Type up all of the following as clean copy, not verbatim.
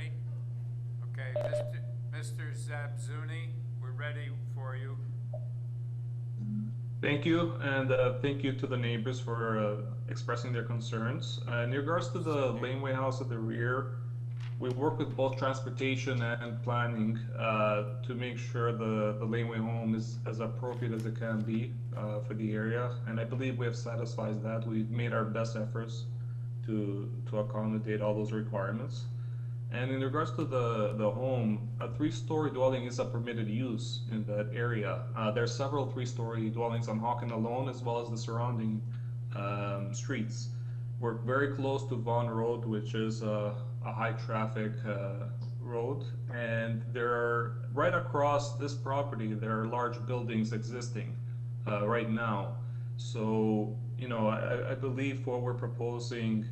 ready? Okay, Mr. Zabzuni, we're ready for you. Thank you, and thank you to the neighbors for expressing their concerns. In regards to the laneway house at the rear, we work with both transportation and planning to make sure the laneway home is as appropriate as it can be for the area, and I believe we have satisfied that. We've made our best efforts to accommodate all those requirements. And in regards to the home, a three-story dwelling is a permitted use in that area. There are several three-story dwellings on Hawken alone, as well as the surrounding streets. We're very close to Vaughan Road, which is a high-traffic road, and there are, right across this property, there are large buildings existing right now. So, you know, I believe what we're proposing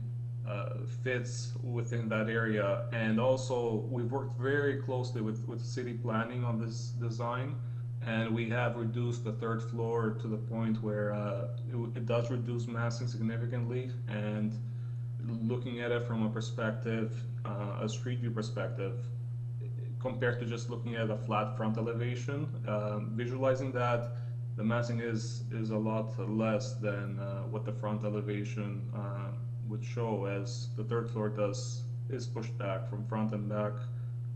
fits within that area. And also, we've worked very closely with city planning on this design, and we have reduced the third floor to the point where it does reduce massing significantly. And looking at it from a perspective, a street view perspective, compared to just looking at a flat front elevation, visualizing that, the massing is a lot less than what the front elevation would show, as the third floor is pushed back from front and back,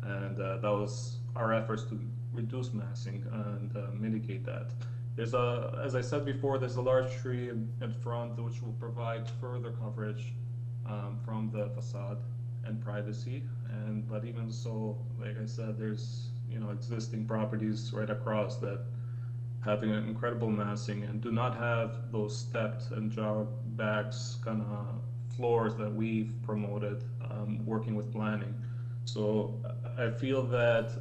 and that was our efforts to reduce massing and mitigate that. There's as I said before, there's a large tree in front which will provide further coverage from the facade and privacy. But even so, like I said, there's, you know, existing properties right across that have incredible massing and do not have those stepped and jog backs kind of floors that we've promoted working with planning. So I feel that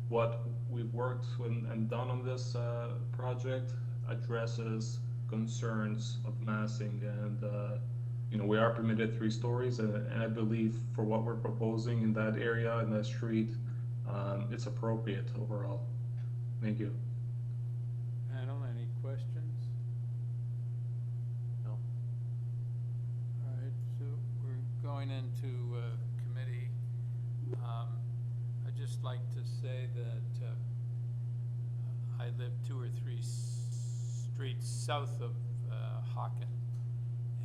what we've worked and done on this project addresses concerns of massing, and you know, we are permitted 3 stories, and I believe for what we're proposing in that area, in that street, it's appropriate overall. Thank you. Panel, any questions? No. All right, so we're going into committee. I'd just like to say that I live 2 or 3 streets south of Hawken,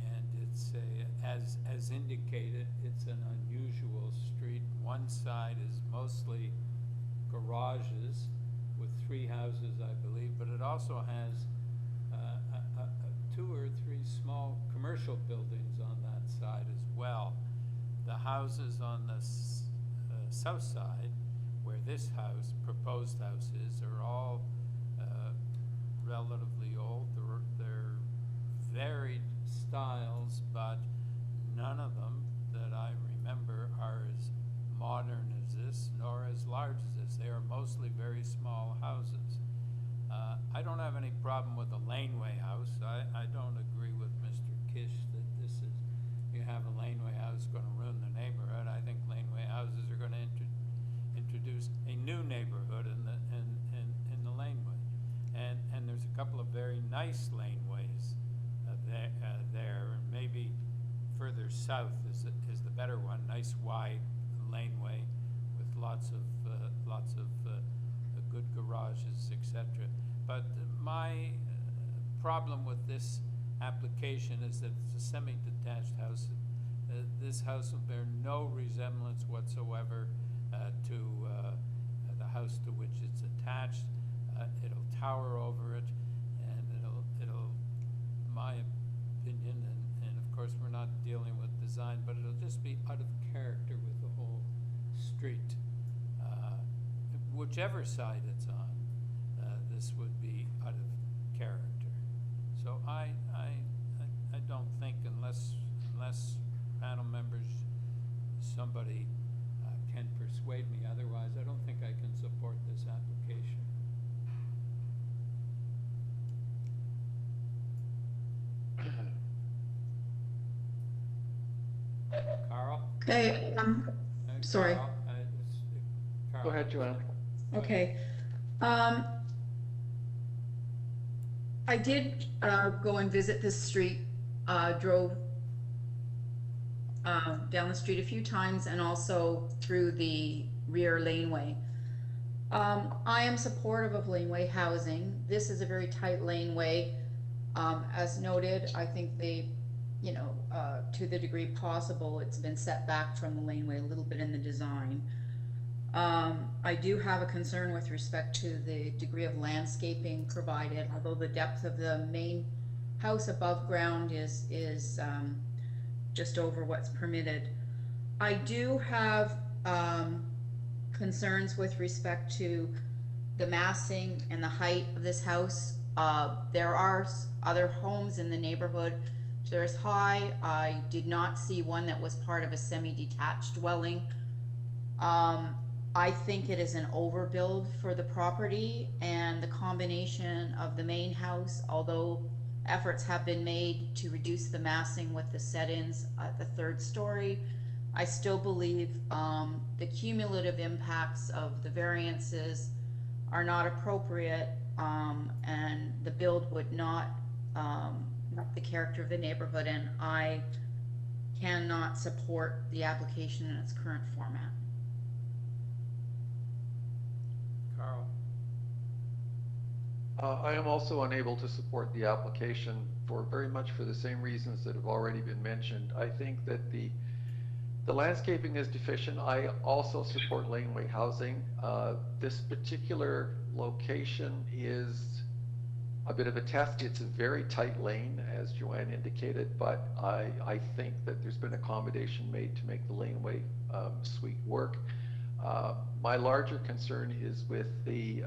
and it's as indicated, it's an unusual street. One side is mostly garages with 3 houses, I believe, but it also has 2 or 3 small commercial buildings on that side as well. The houses on the south side, where this house, proposed house is, are all relatively old. They're varied styles, but none of them that I remember are as modern as this, nor as large as this. They are mostly very small houses. I don't have any problem with a laneway house. I don't agree with Mr. Kish that this is, you have a laneway house going to ruin the neighborhood. I think laneway houses are going to introduce a new neighborhood in the laneway. And there's a couple of very nice laneways there, and maybe further south is the better one. Nice wide laneway with lots of good garages, etc. But my problem with this application is that it's a semi-detached house. This house will bear no resemblance whatsoever to the house to which it's attached. It'll tower over it, and it'll, my opinion, and of course we're not dealing with design, but it'll just be out of character with the whole street. Whichever side it's on, this would be out of character. So I don't think, unless panel members, somebody can persuade me otherwise, I don't think I can support this application. Carl? Okay, sorry. Carl, Carl. Go ahead, Joanne. Okay. I did go and visit this street, drove down the street a few times and also through the rear laneway. I am supportive of laneway housing. This is a very tight laneway. As noted, I think they, to the degree possible, it's been set back from the laneway a little bit in the design. I do have a concern with respect to the degree of landscaping provided, although the depth of the main house above ground is just over what's permitted. I do have concerns with respect to the massing and the height of this house. There are other homes in the neighborhood. There's high. I did not see one that was part of a semi-detached dwelling. I think it is an overbuild for the property, and the combination of the main house, although efforts have been made to reduce the massing with the set-ins at the third story, I still believe the cumulative impacts of the variances are not appropriate, and the build would not the character of the neighborhood, and I cannot support the application in its current format. Carl? I am also unable to support the application for very much for the same reasons that have already been mentioned. I think that the landscaping is deficient. I also support laneway housing. This particular location is a bit of a test. It's a very tight lane, as Joanne indicated, but I think that there's been accommodation made to make the laneway suite work. My larger concern is with the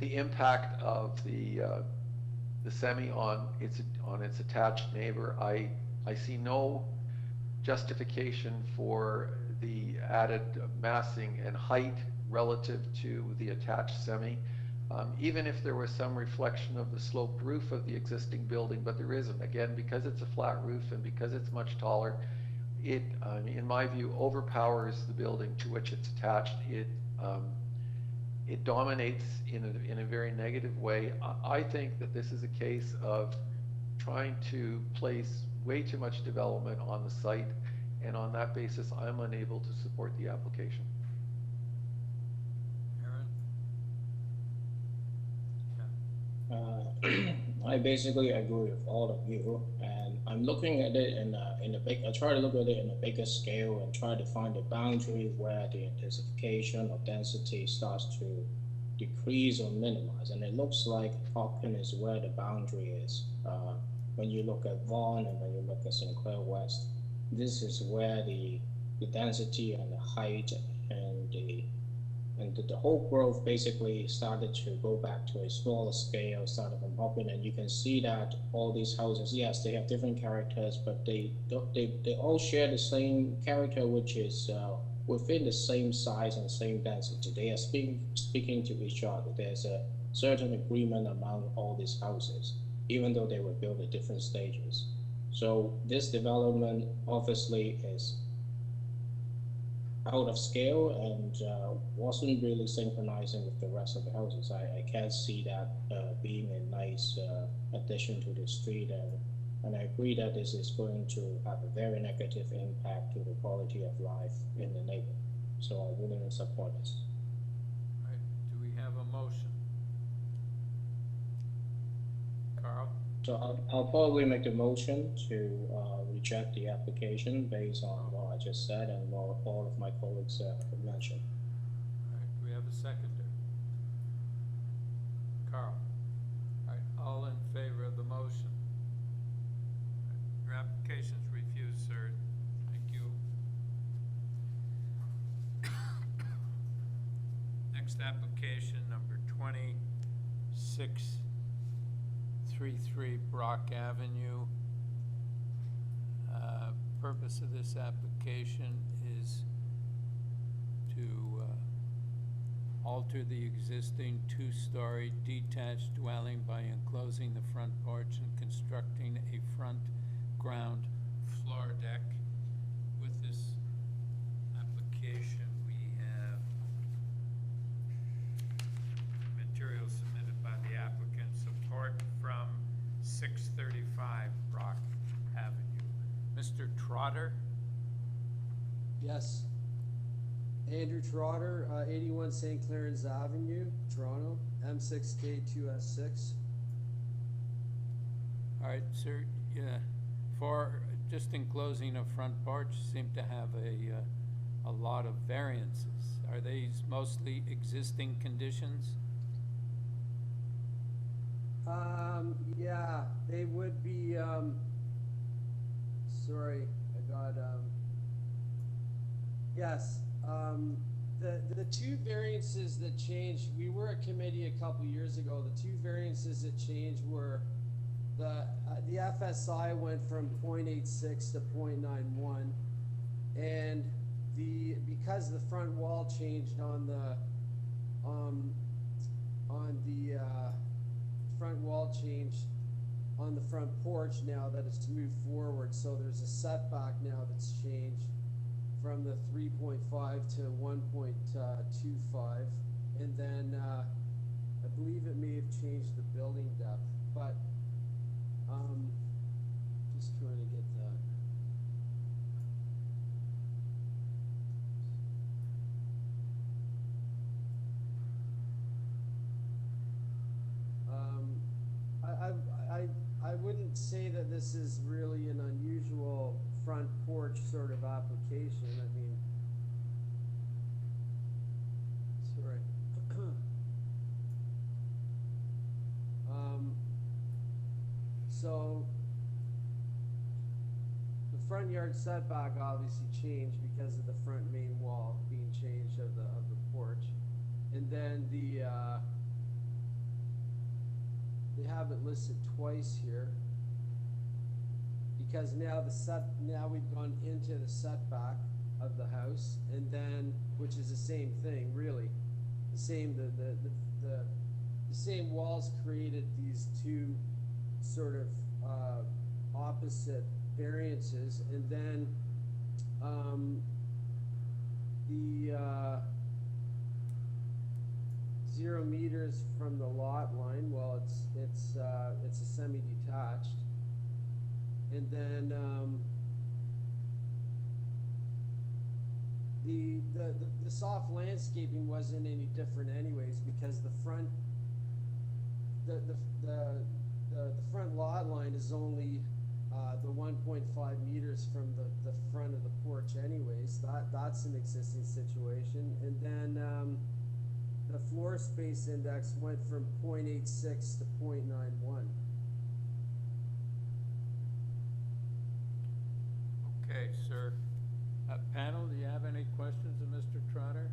impact of the semi on its attached neighbor. I see no justification for the added massing and height relative to the attached semi. Even if there was some reflection of the sloped roof of the existing building, but there isn't. Again, because it's a flat roof and because it's much taller, it, in my view, overpowers the building to which it's attached. It dominates in a very negative way. I think that this is a case of trying to place way too much development on the site, and on that basis, I'm unable to support the application. I basically agree with all of you, and I'm looking at it in a big. I try to look at it in a bigger scale and try to find a boundary where the intensification or density starts to decrease or minimize. And it looks like Hopkins is where the boundary is. When you look at Vaughan and when you look at Sinclair West, this is where the density and the height and the whole growth basically started to go back to a smaller scale, started from Hopkins, and you can see that all these houses, yes, they have different characters, but they all share the same character, which is within the same size and same density. They are speaking to each other. There's a certain agreement among all these houses, even though they were built at different stages. So this development obviously is out of scale and wasn't really synchronizing with the rest of the houses. I can't see that being a nice addition to the street, and I agree that this is going to have a very negative impact to the quality of life in the neighborhood. So I wouldn't support this. All right, do we have a motion? Carl? So I'll probably make the motion to reject the application based on what I just said and what all of my colleagues have mentioned. All right, do we have a seconder? Carl? All right, all in favor of the motion? All right, your application's refused, sir. Thank you. Next application, number 2633 Brock Avenue. Purpose of this application is to alter the existing two-story detached dwelling by enclosing the front porch and constructing a front ground floor deck. With this application, we have material submitted by the applicant, support from 635 Brock Avenue. Mr. Trotter? Yes. Andrew Trotter, 81 St. Clarence Avenue, Toronto, M6K2S6. All right, sir, yeah, just in closing a front porch, you seem to have a lot of variances. Are these mostly existing conditions? Yeah, they would be, sorry, I got, yes. The two variances that changed, we were at committee a couple years ago, the two variances that changed were the FSI went from 0.86 to 0.91, and because the front wall changed on the front wall changed on the front porch now that it's moved forward, so there's a setback now that's changed from the 3.5 to 1.25, and then I believe it may have changed the building depth, but just trying to get that. I wouldn't say that this is really an unusual front porch sort of application. I mean, sorry. So the front yard setback obviously changed because of the front main wall being changed of the porch, and then they have it listed twice here because now we've gone into the setback of the house, and then, which is the same thing really, the same walls created these two sort of opposite variances, and then the 0 meters from the lot line, well, it's a semi-detached, and then the soft landscaping wasn't any different anyways, because the front front lot line is only the 1.5 meters from the front of the porch anyways. That's an existing situation, and then the floor space index went from 0.86 to 0.91. Okay, sir. Panel, do you have any questions of Mr. Trotter?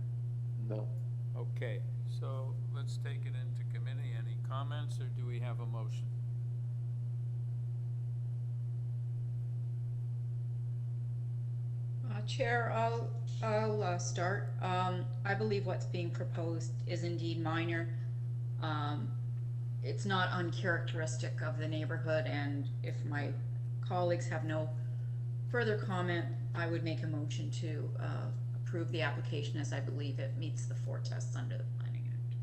No. Okay, so let's take it into committee. Any comments, or do we have a motion? Chair, I'll start. I believe what's being proposed is indeed minor. It's not uncharacteristic of the neighborhood, and if my colleagues have no further comment, I would make a motion to approve the application, as I believe it meets the 4 tests under the Planning Act.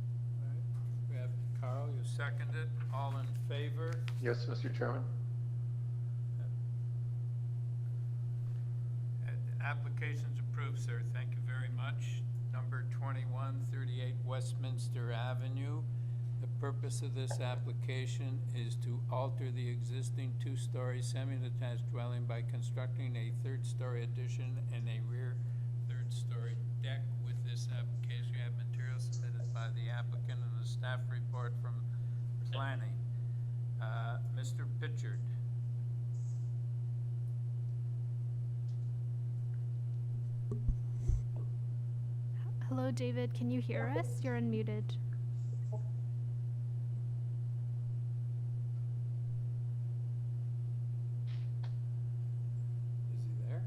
All right. We have Carl, you seconded. All in favor? Yes, Mr. Chairman. Application's approved, sir. Thank you very much. Number 2138 Westminster Avenue. The purpose of this application is to alter the existing 2-story semi-detached dwelling by constructing a 3rd-story addition and a rear 3rd-story deck. With this application, we have materials submitted by the applicant and the staff report from planning. Mr. Pitchard. Hello, David. Can you hear us? You're unmuted. Is he there?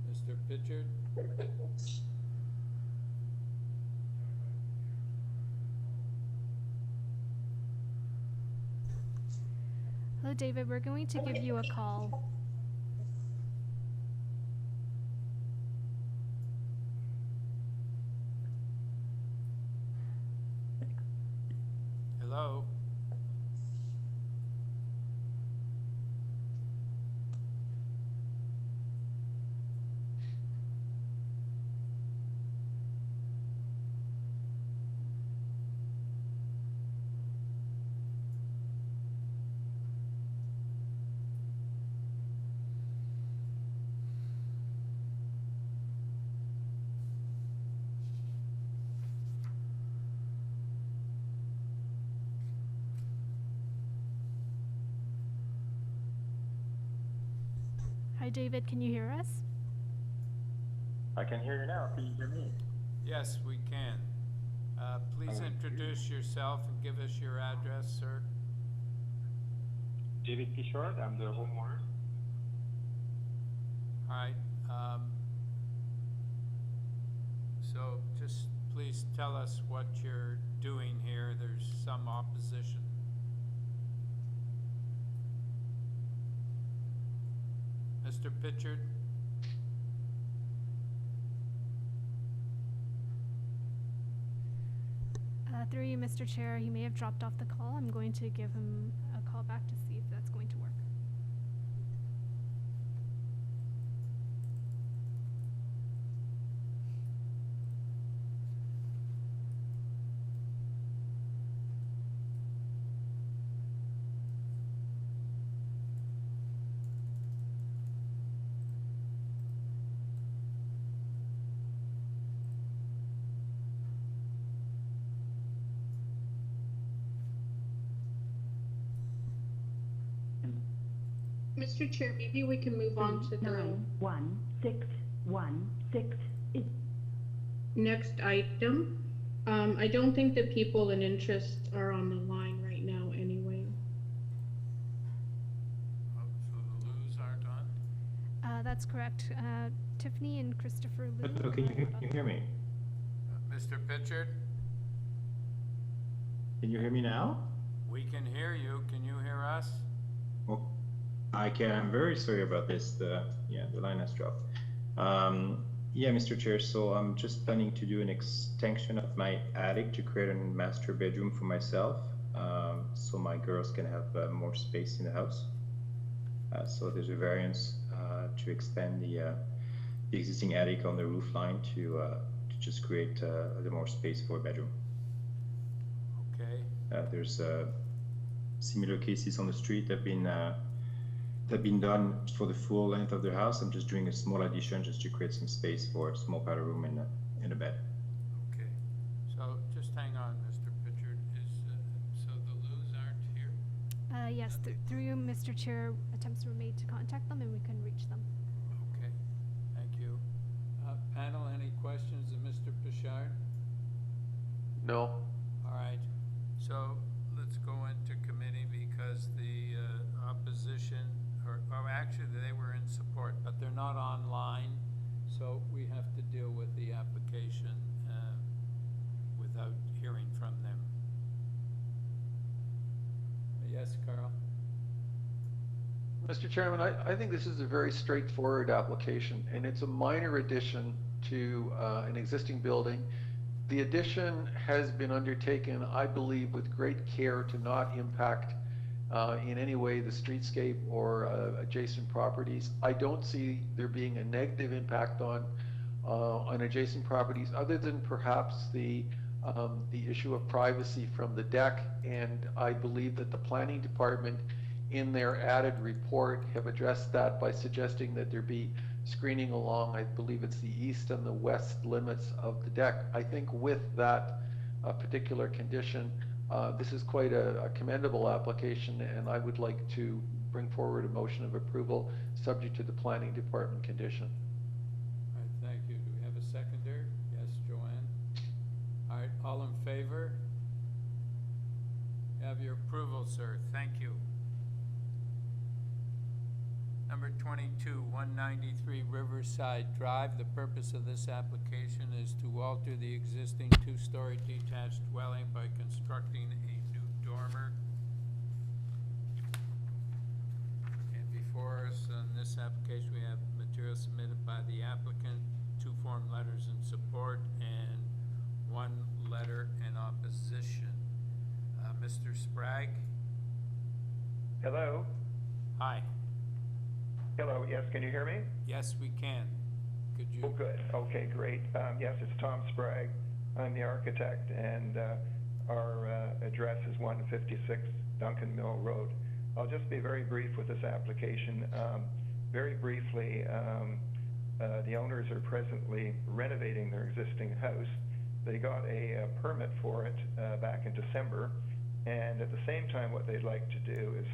Mr. Pitchard? Hello, David. We're going to give you a call. Hello? Hi, David. Can you hear us? I can hear you now. Can you hear me? Yes, we can. Please introduce yourself and give us your address, sir. David Kishore, I'm the homeowner. All right. So just please tell us what you're doing here. There's some opposition. Mr. Pitchard? Through you, Mr. Chair, he may have dropped off the call. I'm going to give him a call back to see if that's going to work. Mr. Chair, maybe we can move on to the 91616 is next item. I don't think the people in interest are on the line right now anyway. Oh, so the Lou's aren't on? That's correct. Tiffany and Christopher Liu. Hello, can you hear me? Mr. Pitchard? Can you hear me now? We can hear you. Can you hear us? Well, I can. I'm very sorry about this. The line has dropped. Yeah, Mr. Chair. So I'm just planning to do an extension of my attic to create a master bedroom for myself, so my girls can have more space in the house. So there's a variance to expand the existing attic on the roof line to just create a little more space for a bedroom. Okay. There's similar cases on the street that have been done for the full length of the house. I'm just doing a small addition just to create some space for a small powder room and a bed. Okay. So just hang on, Mr. Pitchard. So the Lou's aren't here? Yes, through you, Mr. Chair, attempts were made to contact them and we can reach them. Okay. Thank you. Panel, any questions of Mr. Pitchard? No. All right. So let's go into committee because the opposition, or actually they were in support, but they're not online. So we have to deal with the application without hearing from them. Yes, Carl? Mr. Chairman, I think this is a very straightforward application, and it's a minor addition to an existing building. The addition has been undertaken, I believe, with great care to not impact in any way the streetscape or adjacent properties. I don't see there being a negative impact on adjacent properties, other than perhaps the issue of privacy from the deck. And I believe that the planning department, in their added report, have addressed that by suggesting that there be screening along, I believe it's the east and the west limits of the deck. I think with that particular condition, this is quite a commendable application, and I would like to bring forward a motion of approval subject to the planning department condition. All right, thank you. Do we have a seconder? Yes, Joanne? All right, all in favor? You have your approval, sir. Thank you. Number 22, 193 Riverside Drive. The purpose of this application is to alter the existing two-story detached dwelling by constructing a new dormer. And before us on this application, we have material submitted by the applicant, 2 form letters in support, and 1 letter in opposition. Mr. Sprague? Hello? Hi. Hello, yes, can you hear me? Yes, we can. Could you? Oh, good. Okay, great. Yes, it's Tom Sprague. I'm the architect, and our address is 156 Duncan Mill Road. I'll just be very brief with this application. Very briefly, the owners are presently renovating their existing house. They got a permit for it back in December, and at the same time what they'd like to do is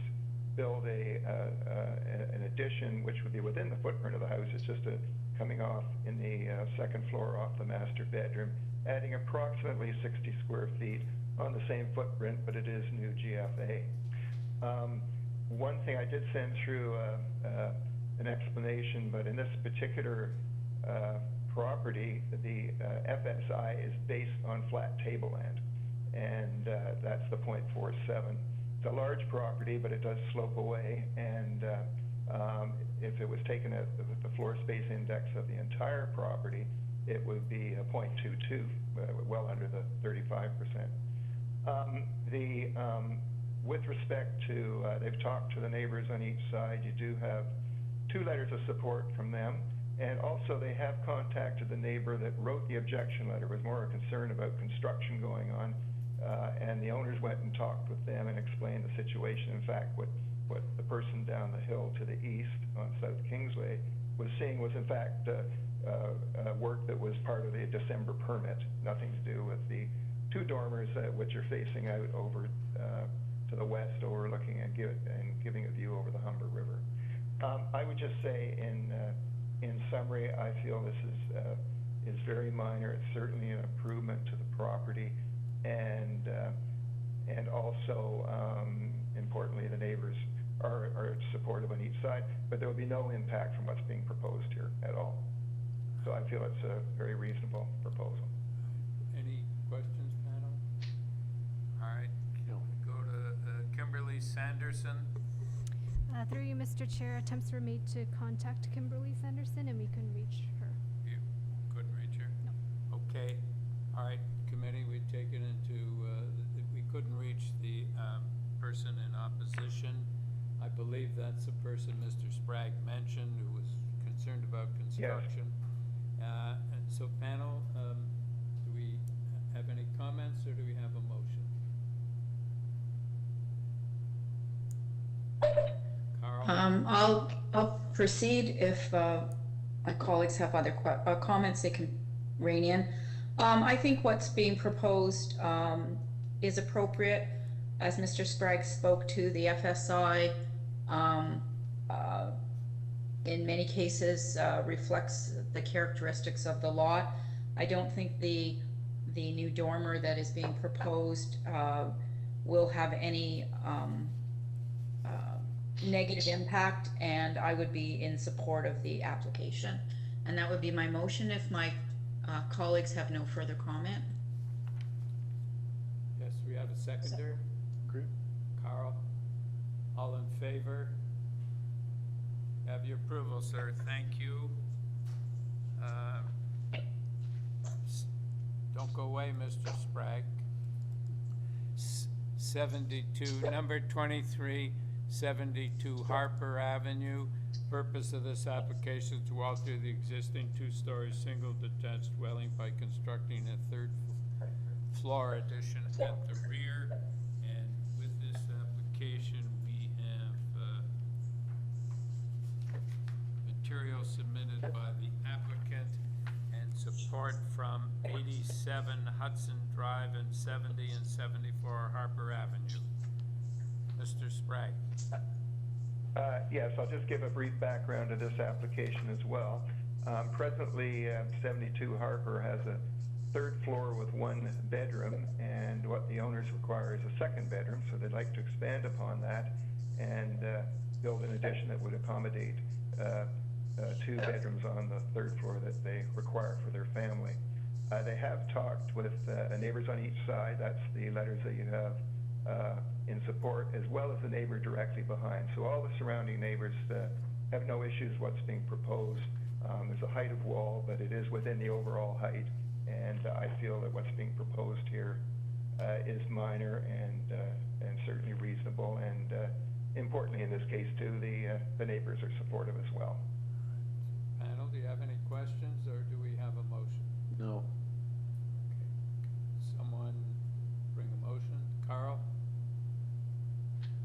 build an addition which would be within the footprint of the house. It's just coming off in the second floor off the master bedroom, adding approximately 60 square feet on the same footprint, but it is new GFA. One thing I did send through an explanation, but in this particular property, the FSI is based on flat tableland, and that's the .47. It's a large property, but it does slope away, and if it was taken at the floor space index of the entire property, it would be a .22, well under the 35%. With respect to, they've talked to the neighbors on each side. You do have 2 letters of support from them, and also they have contacted the neighbor that wrote the objection letter. It was more a concern about construction going on, and the owners went and talked with them and explained the situation. In fact, what the person down the hill to the east on South Kingsway was seeing was in fact work that was part of the December permit, nothing to do with the 2 dormers which are facing out over to the west, overlooking and giving a view over the Humber River. I would just say in summary, I feel this is very minor. It's certainly an improvement to the property, and also importantly, the neighbors are supportive on each side, but there will be no impact from what's being proposed here at all. So I feel it's a very reasonable proposal. Any questions, panel? All right, go to Kimberly Sanderson. Through you, Mr. Chair, attempts were made to contact Kimberly Sanderson and we couldn't reach her. You couldn't reach her? No. Okay, all right, committee, we take it into, we couldn't reach the person in opposition. I believe that's the person Mr. Sprague mentioned who was concerned about construction. Yes. And so panel, do we have any comments or do we have a motion? Carl? I'll proceed. If my colleagues have other comments, they can rein in. I think what's being proposed is appropriate. As Mr. Sprague spoke to, the FSI in many cases reflects the characteristics of the lot. I don't think the new dormer that is being proposed will have any negative impact, and I would be in support of the application. And that would be my motion if my colleagues have no further comment. Yes, we have a seconder. Agree. Carl, all in favor? Have your approval, sir. Thank you. Don't go away, Mr. Sprague. 72, number 23, 72 Harper Avenue. Purpose of this application is to alter the existing 2-story single detached dwelling by constructing a 3rd floor addition at the rear. And with this application, we have material submitted by the applicant and support from 87 Hudson Drive and 70 and 74 Harper Avenue. Mr. Sprague. Yes, I'll just give a brief background to this application as well. Presently, 72 Harper has a 3rd floor with 1 bedroom, and what the owners require is a 2nd bedroom, so they'd like to expand upon that and build an addition that would accommodate 2 bedrooms on the 3rd floor that they require for their family. They have talked with neighbors on each side. That's the letters that you have in support, as well as the neighbor directly behind. So all the surrounding neighbors have no issues what's being proposed. There's a height of wall, but it is within the overall height, and I feel that what's being proposed here is minor and certainly reasonable, and importantly in this case too, the neighbors are supportive as well. Panel, do you have any questions, or do we have a motion? No. Okay. Someone bring a motion? Carl?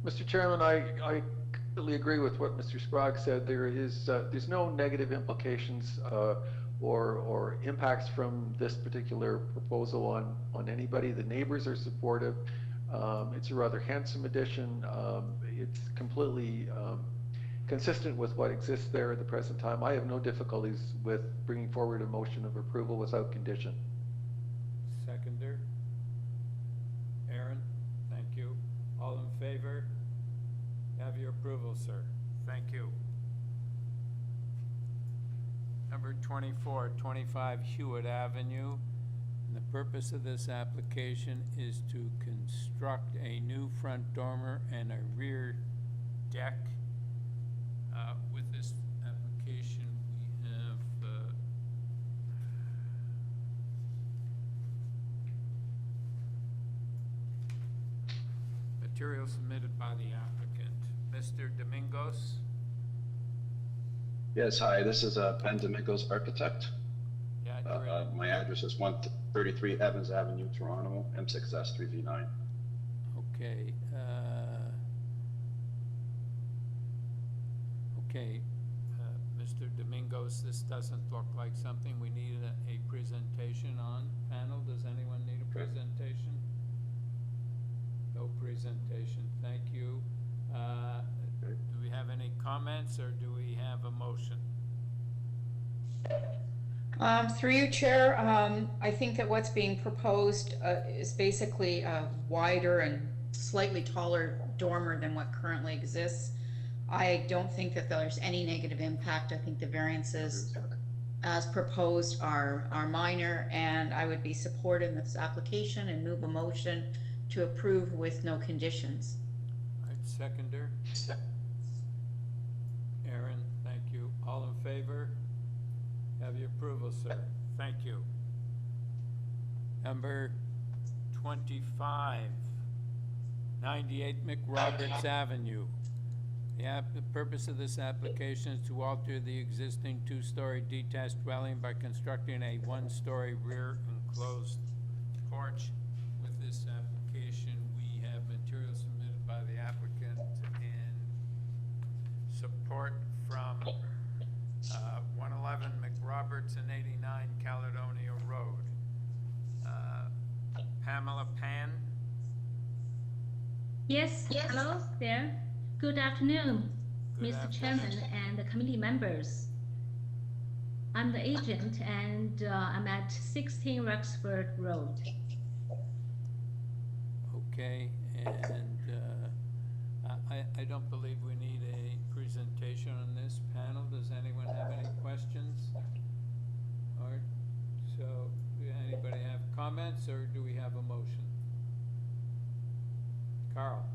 Mr. Chairman, I completely agree with what Mr. Sprague said. There's no negative implications or impacts from this particular proposal on anybody. The neighbors are supportive. It's a rather handsome addition. It's completely consistent with what exists there at the present time. I have no difficulties with bringing forward a motion of approval without condition. Seconder? Aaron? Thank you. All in favor? Have your approval, sir. Thank you. Number 24, 25 Hewitt Avenue. And the purpose of this application is to construct a new front dormer and a rear deck. With this application, we have material submitted by the applicant. Mr. Domingos? Yes, hi, this is Ben Domingos, architect. Yeah, you're in. My address is 133 Evans Avenue, Toronto, M6S3V9. Okay, Mr. Domingos, this doesn't look like something we need a presentation on. Panel, does anyone need a presentation? No presentation, thank you. Do we have any comments, or do we have a motion? Through you, Chair, I think that what's being proposed is basically a wider and slightly taller dormer than what currently exists. I don't think that there's any negative impact. I think the variances as proposed are minor, and I would be supporting this application and move a motion to approve with no conditions. All right, seconder? Aaron, thank you. All in favor? Have your approval, sir. Thank you. Number 25, 98 McRoberts Avenue. The purpose of this application is to alter the existing two-story detached dwelling by constructing a one-story rear enclosed porch. With this application, we have material submitted by the applicant and support from 111 McRoberts and 89 Caledonia Road. Pamela Pan? Yes, hello there. Good afternoon, Good Mr. afternoon. Chairman and the committee members. I'm the agent, and I'm at 16 Rexford Road. Okay, and I don't believe we need a presentation on this panel. Does anyone have any questions? All right, so do anybody have comments, or do we have a motion? Carl?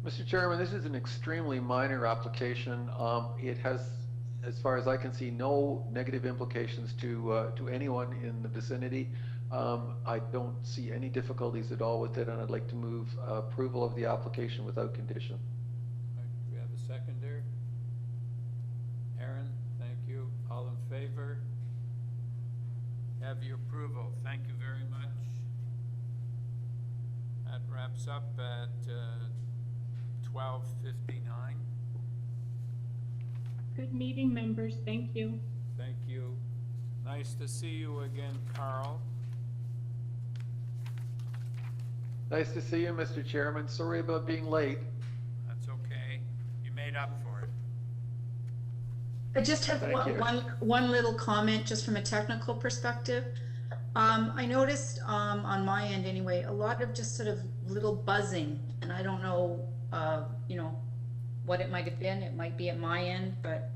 Mr. Chairman, this is an extremely minor application. It has, as far as I can see, no negative implications to anyone in the vicinity. I don't see any difficulties at all with it, and I'd like to move approval of the application without condition. All right, do we have a seconder? Aaron, thank you. All in favor? Have your approval. Thank you very much. That wraps up at 12:59. Good meeting, members. Thank you. Thank you. Nice to see you again, Carl. Nice to see you, Mr. Chairman. Sorry about being late. That's okay. You made up for it. I just have Thank you. one little comment, just from a technical perspective. I noticed on my end anyway, a lot of just sort of little buzzing, and I don't know, you know, what it might have been. It might be at my end, but